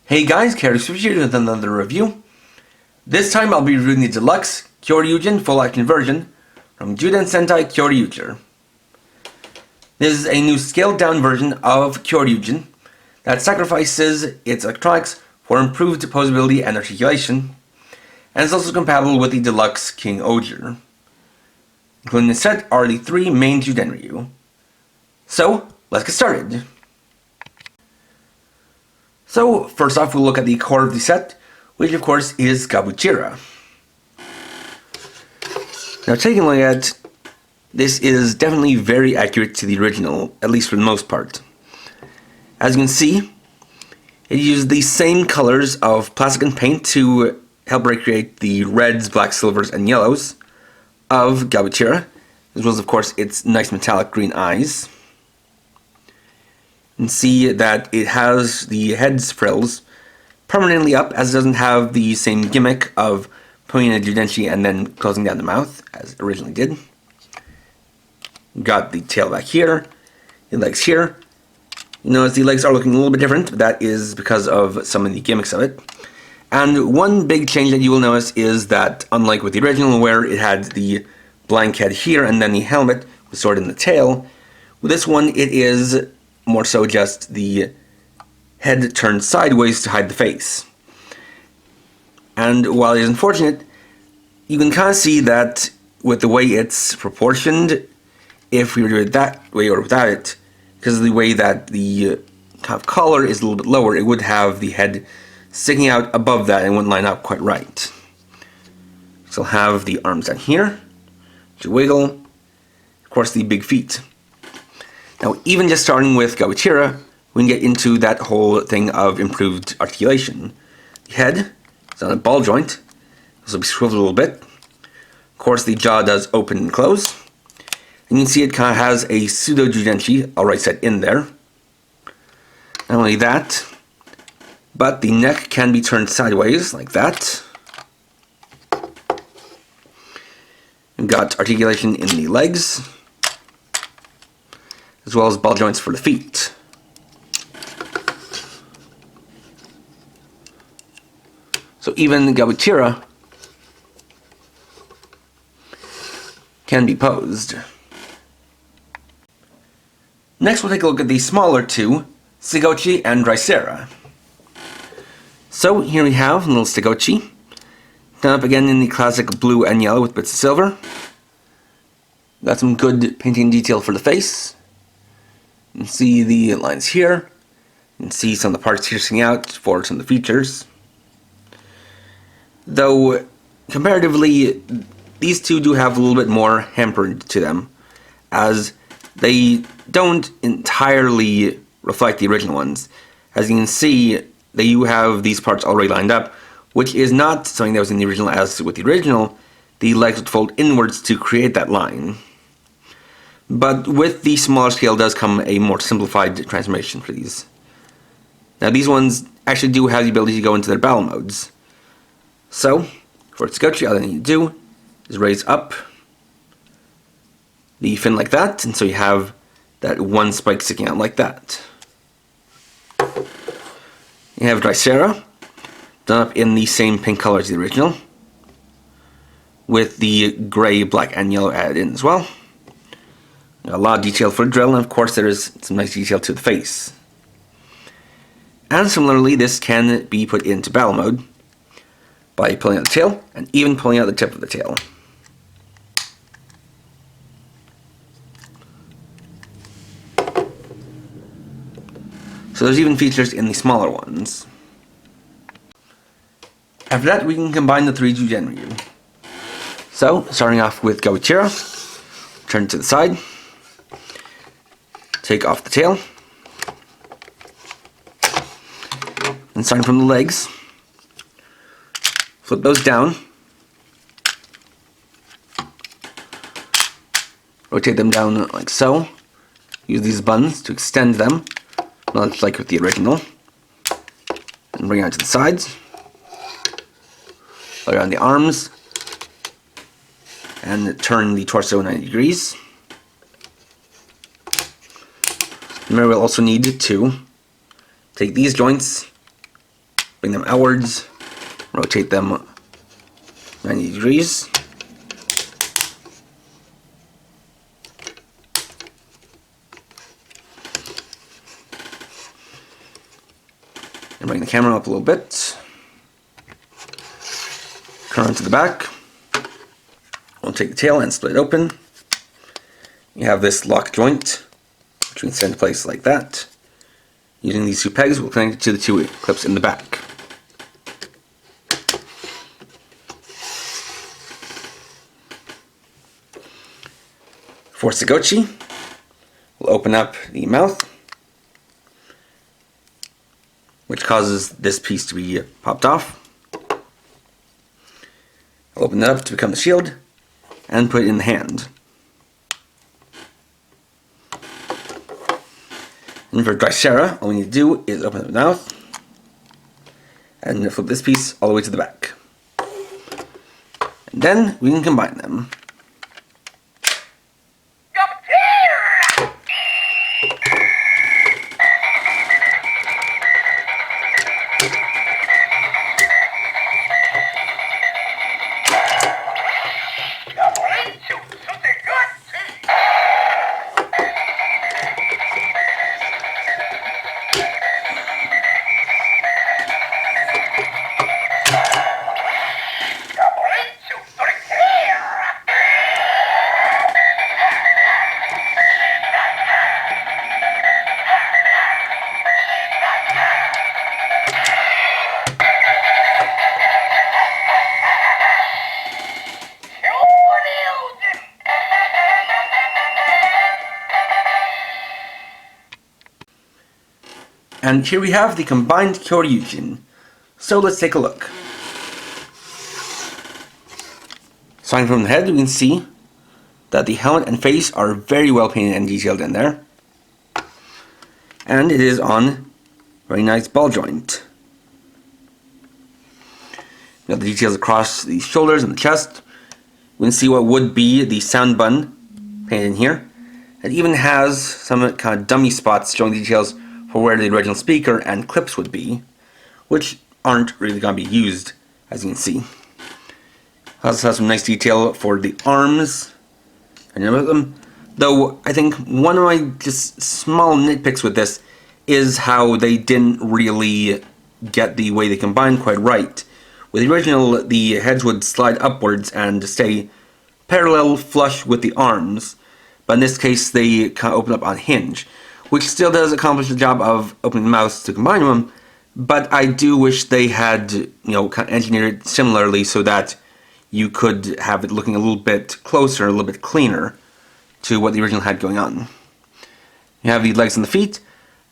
Hey guys, Kyoryuger here with another review. This time I'll be reviewing the deluxe Kyoryujin full action version from Jyuden Sentai Kyoryuger. This is a new scaled down version of Kyoryujin that sacrifices its electronics for improved posability and articulation, and is also compatible with the deluxe Kyoryuger. Including the set are the three main Jyuden. So, let's get started. So, first off, we'll look at the core of the set, which of course is Kabuchira. Now, taking a look at it, this is definitely very accurate to the original, at least for the most part. As you can see, it used the same colors of plastic and paint to help recreate the reds, blacks, silvers, and yellows of Kabuchira, as well as, of course, its nice metallic green eyes. And see that it has the head's frills permanently up, as it doesn't have the same gimmick of putting in a Judenshi and then closing down the mouth as it originally did. Got the tail back here, the legs here. You notice the legs are looking a little bit different, but that is because of some of the gimmicks of it. And one big change that you will notice is that, unlike with the original where it had the blank head here and then the helmet with sword in the tail, with this one it is more so just the head turned sideways to hide the face. And while it is unfortunate, you can kind of see that with the way it's proportioned, if we were to do it that way or without it, because of the way that the kind of collar is a little bit lower, it would have the head sticking out above that and wouldn't line up quite right. So we'll have the arms down here to wiggle, of course the big feet. Now, even just starting with Kabuchira, we can get into that whole thing of improved articulation. The head is on a ball joint, this will be swiveled a little bit. Of course, the jaw does open and close. And you can see it kind of has a pseudo Judenshi alright set in there. Not only that, but the neck can be turned sideways like that. We've got articulation in the legs, as well as ball joints for the feet. So even Kabuchira can be posed. Next we'll take a look at the smaller two, Segochi and Drysera. So here we have little Segochi, done up again in the classic blue and yellow with bits of silver. Got some good painting detail for the face. You can see the lines here. You can see some of the parts here sticking out for some of the features. Though, comparatively, these two do have a little bit more hampered to them, as they don't entirely reflect the original ones. As you can see, they do have these parts already lined up, which is not something that was in the original, as with the original, the legs would fold inwards to create that line. But with the smaller scale does come a more simplified transformation for these. Now these ones actually do have the ability to go into their battle modes. So, for Segochi, all they need to do is raise up the fin like that, and so you have that one spike sticking out like that. You have Drysera, done up in the same pink color as the original, with the gray, black, and yellow added in as well. A lot of detail for the drill, and of course there is some nice detail to the face. And similarly, this can be put into battle mode by pulling out the tail, and even pulling out the tip of the tail. So there's even features in the smaller ones. After that, we can combine the three Jyuden. So, starting off with Kabuchira, turn it to the side. Take off the tail, and starting from the legs, flip those down, rotate them down like so, use these buttons to extend them, not like with the original, and bring it out to the sides, around the arms, and turn the torso 90 degrees. Remember, we'll also need to take these joints bring them outwards, rotate them 90 degrees. And bring the camera up a little bit. Current to the back. We'll take the tail and split it open. You have this lock joint, which we can set into place like that. Using these two pegs, we'll connect it to the two clips in the back. For Sagochi, we'll open up the mouth, which causes this piece to be popped off. I'll open that up to become the shield, and put it in the hand. And for Drysera, all we need to do is open up the mouth, and flip this piece all the way to the back. And then we can combine them. And here we have the combined Kyoryujin. So let's take a look. Starting from the head, we can see that the helmet and face are very well painted and detailed in there. And it is on a very nice ball joint. You have the details across the shoulders and the chest. We can see what would be the sound bun painted in here. It even has some kind of dummy spots showing details for where the original speaker and clips would be, which aren't really going to be used, as you can see. Also has some nice detail for the arms and about them. Though I think one of my just small nitpicks with this is how they didn't really get the way they combined quite right. With the original, the heads would slide upwards and stay parallel flush with the arms, but in this case they kind of open up on hinge, which still does accomplish the job of opening the mouth to combine them, but I do wish they had, kind of engineered it similarly so that you could have it looking a little bit closer, a little bit cleaner to what the original had going on. You have the legs and the feet,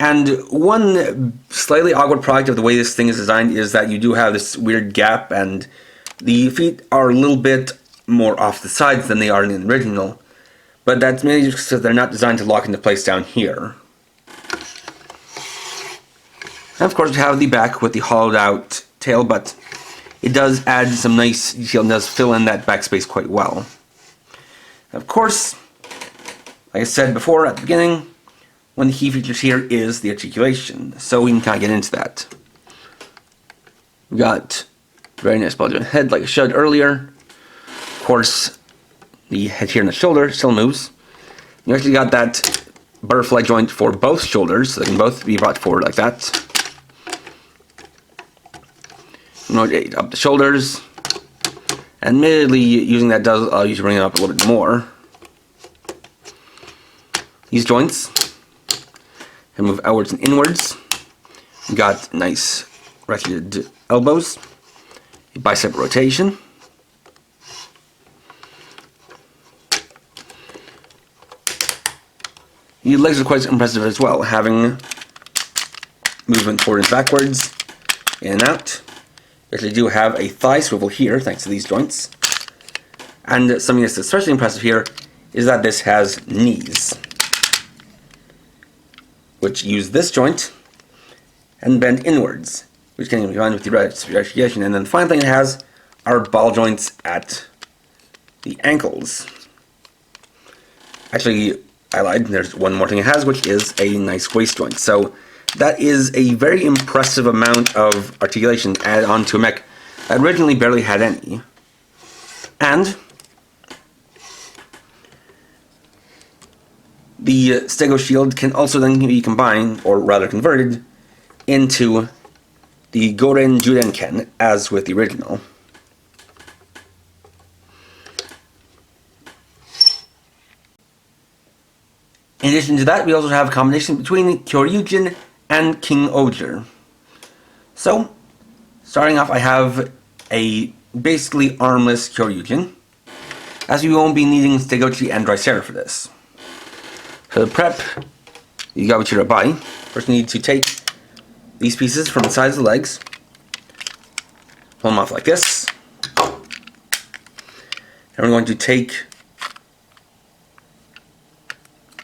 and one slightly awkward product of the way this thing is designed is that you do have this weird gap, and the feet are a little bit more off the sides than they are in the original, but that's mainly just because they're not designed to lock into place down here. And of course we have the back with the hollowed out tail, but it does add some nice detail and does fill in that backspace quite well. And of course, like I said before at the beginning, one of the key features here is the articulation, so we can kind of get into that. We got a very nice ball joint head like I showed earlier. Of course, the head here and the shoulder still moves. You actually got that butterfly joint for both shoulders, so they can both be brought forward like that. Rotate up the shoulders, and admittedly using that does allow you to bring it up a little bit more. These joints and move outwards and inwards. You got nice rounded elbows, a bicep rotation. The legs are quite impressive as well, having movement forward and backwards, in and out. We actually do have a thigh swivel here, thanks to these joints. And something that's especially impressive here is that this has knees, which use this joint and bend inwards, which can be combined with the radiation. And then the final thing it has are ball joints at the ankles. Actually, I lied, there's one more thing it has, which is a nice waist joint. So that is a very impressive amount of articulation added onto a mech that originally barely had any. And the Stego shield can also then be combined, or rather converted, into the Goren Jyuden Ken, as with the original. In addition to that, we also have a combination between Kyoryujin and King Oger. So, starting off, I have a basically armless Kyoryujin, as we won't be needing Stegochi and Drysera for this. For the prep, you got what you're buy. First, you need to take these pieces from the sides of the legs, pull them off like this, and we're going to take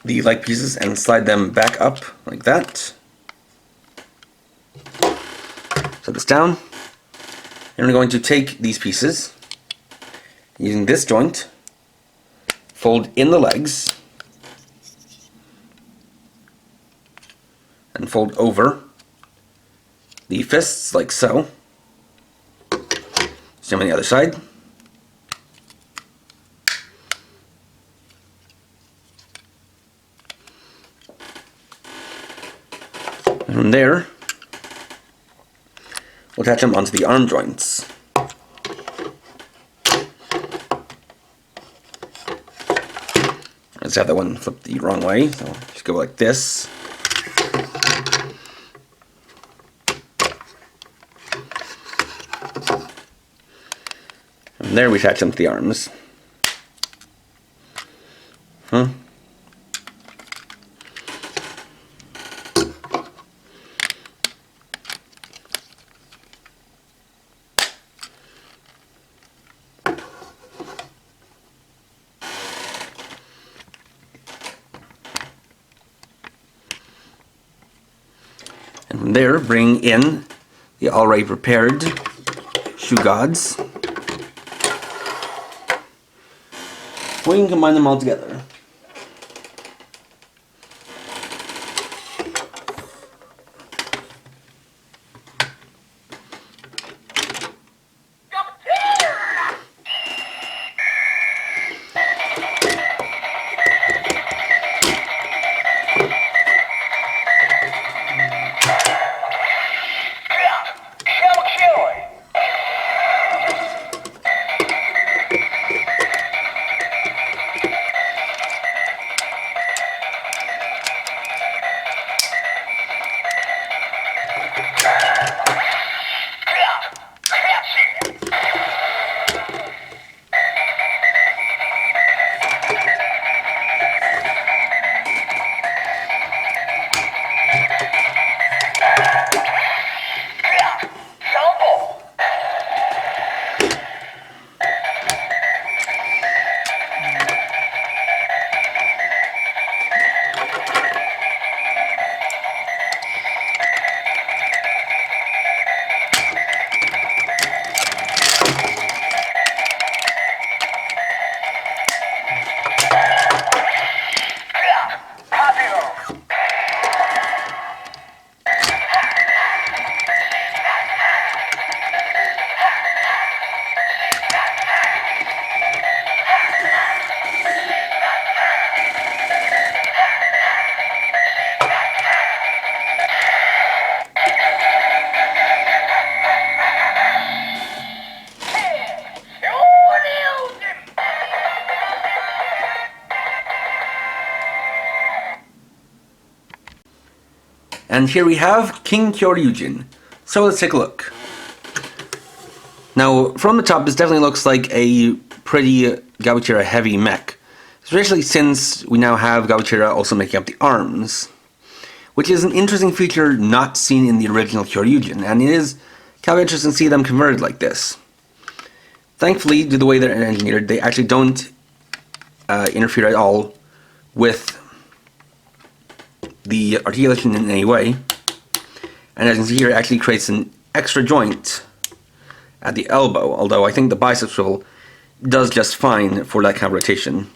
the leg pieces and slide them back up like that. Set this down, and we're going to take these pieces, using this joint, fold in the legs, and fold over the fists like so. Same on the other side. And from there, we'll attach them onto the arm joints. Let's have that one flipped the wrong way, so just go like this. And there we attach them to the arms. And from there, bring in the already prepared shoe gods. We can combine them all together. And here we have King Kyoryujin. So let's take a look. Now, from the top, this definitely looks like a pretty Gabachira heavy mech, especially since we now have Gabachira also making up the arms, which is an interesting feature not seen in the original Kyoryujin, and it is kind of interesting to see them converted like this. Thankfully, due to the way they're engineered, they actually don't interfere at all with the articulation in any way, and as you can see here, it actually creates an extra joint at the elbow, although I think the bicep swivel does just fine for that kind of rotation.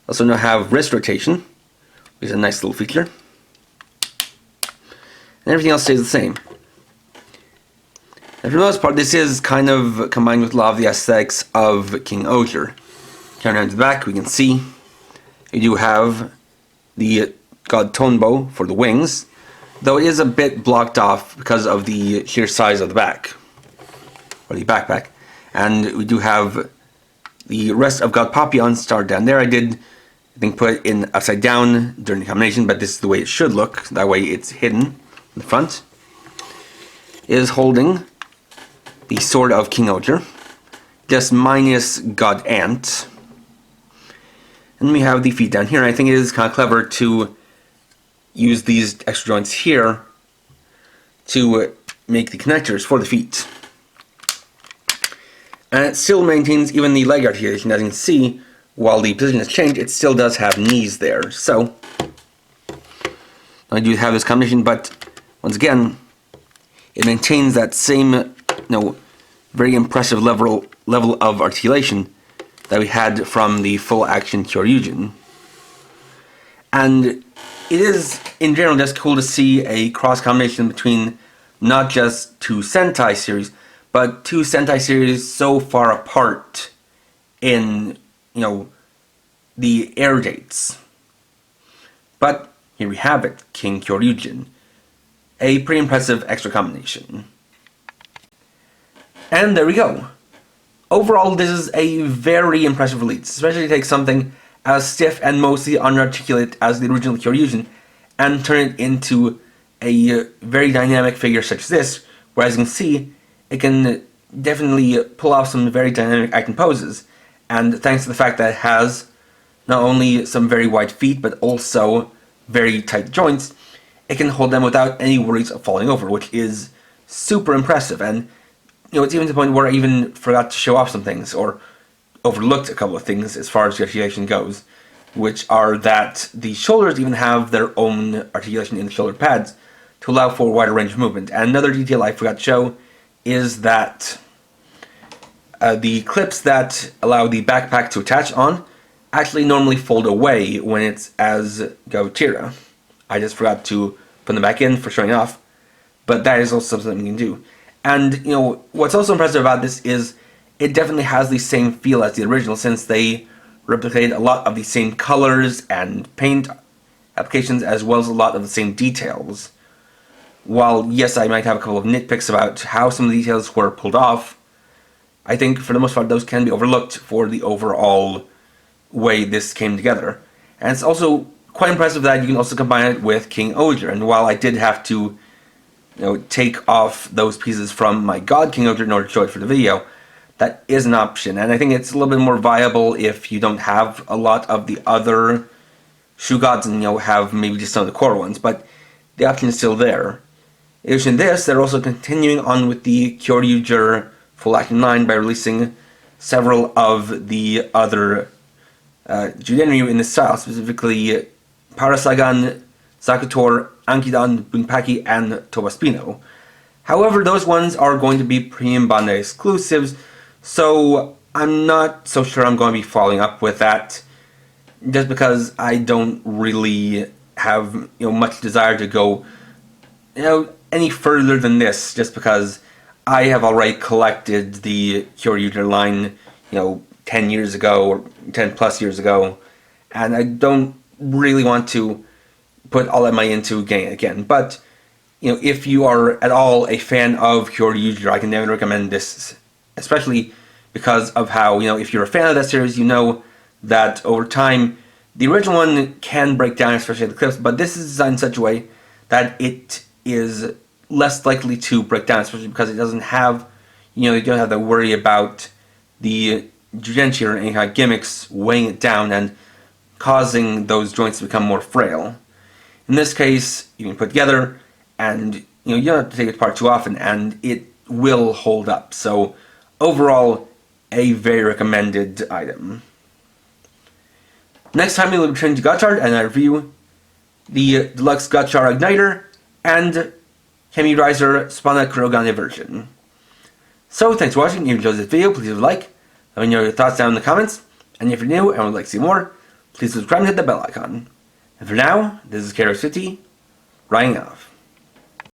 Also now have wrist rotation, which is a nice little feature. and everything else stays the same. And for the most part, this is kind of combined with a lot of the aesthetics of Kyoryuger. Turn around to the back, we can see you do have the god Tonbo for the wings, though it is a bit blocked off because of the sheer size of the back, or the backpack. And we do have the rest of God Papillon starred down there. I think, put it in upside down during the combination, but this is the way it should look. That way it's hidden in the front. It is holding the sword of Kyoryuger, just minus God Ant. And we have the feet down here, and I think it is kind of clever to use these extra joints here to make the connectors for the feet. And it still maintains even the leg articulation. As you can see, while the position has changed, it still does have knees there. So, I do have this combination, but once again, it maintains that same, very impressive level of articulation that we had from the full action Kyoryujin. And it is, in general, just cool to see a cross combination between not just two Sentai series, but two Sentai series so far apart in, the air dates. But here we have it, King Kyoryujin. A pretty impressive extra combination. And there we go. Overall, this is a very impressive release, especially to take something as stiff and mostly unarticulate as the original Kyoryujin and turn it into a very dynamic figure such as this, where as you can see, it can definitely pull off some very dynamic acting poses, and thanks to the fact that it has not only some very wide feet, but also very tight joints, it can hold them without any worries of falling over, which is super impressive. And it's even to the point where I even forgot to show off some things, or overlooked a couple of things as far as the articulation goes, which are that the shoulders even have their own articulation in the shoulder pads to allow for a wider range of movement. And another detail I forgot to show is that the clips that allow the backpack to attach on actually normally fold away when it's as Gotira. I just forgot to put them back in for showing off, but that is also something you can do. And, what's also impressive about this is it definitely has the same feel as the original, since they replicate a lot of the same colors and paint applications, as well as a lot of the same details. While, yes, I might have a couple of nitpicks about how some of the details were pulled off, I think for the most part those can be overlooked for the overall way this came together. And it's also quite impressive that you can also combine it with Kyoryuger. And while I did have to take off those pieces from my God Kyoryuger in order to show it for the video, that is an option. And I think it's a little bit more viable if you don't have a lot of the other Shu Gods and have maybe just some of the core ones, but the option is still there. In addition to this, they're also continuing on with the Kyoryuger full action line by releasing several of the other Jyuden in this style, specifically Parasagan, Sakutor, Ankidan, Bunpaki, and Tobaspino. However, those ones are going to be Premium Bandai exclusives, so I'm not so sure I'm going to be following up with that, just because I don't really have much desire to go any further than this, just because I have already collected the Kyoryuger line 10 years ago, or 10 plus years ago, and I don't really want to put all that money into getting it again. But if you are at all a fan of Kyoryuger, I can definitely recommend this, especially because of how if you're a fan of that series, that over time the original one can break down, especially the clips, but this is designed in such a way that it is less likely to break down, especially because it doesn't have you don't have to worry about the Jyuden or any kind of gimmicks weighing it down and causing those joints to become more frail. In this case, you can put it together, and you don't have to take it apart too often, and it will hold up. So, overall, a very recommended item. Next time we will return to Gotchard, and I review the Deluxe Gotchard Igniter and Kyoryuger Spana Kurogane version. So, thanks for watching. If you enjoyed this video, please leave a like. Let me know your thoughts down in the comments. And if you're new and would like to see more, please subscribe and hit the bell icon. And for now, this is Kyoryuger, writing off.